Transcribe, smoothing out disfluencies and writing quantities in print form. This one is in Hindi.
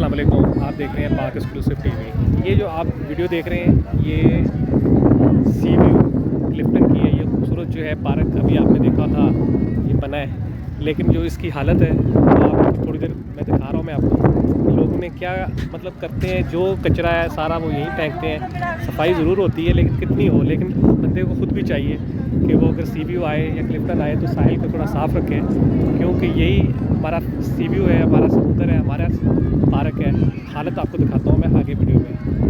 अस्सलाम वालेकुम। आप देख रहे हैं पाक एक्सक्लूसिव टीवी। ये जो आप वीडियो देख रहे हैं ये सी व्यू क्लिफ्टन की है। ये खूबसूरत जो है पार्क अभी आपने देखा था ये बना है, लेकिन जो इसकी हालत है आप थोड़ी देर मैं दिखा रहा हूँ मैं आपको। लोगों ने क्या मतलब करते हैं, जो कचरा है सारा वो यहीं फेंकते हैं। सफाई ज़रूर होती है लेकिन कितनी हो, लेकिन बंदे को खुद भी चाहिए कि वो अगर सी व्यू आए या क्लिफ्टन आए तो साहिल को थोड़ा साफ़ रखें, क्योंकि यही हमारा सी व्यू है, हमारा समुंदर है, हमारा पार्क है। हालत आपको दिखाता हूँ मैं आगे वीडियो में।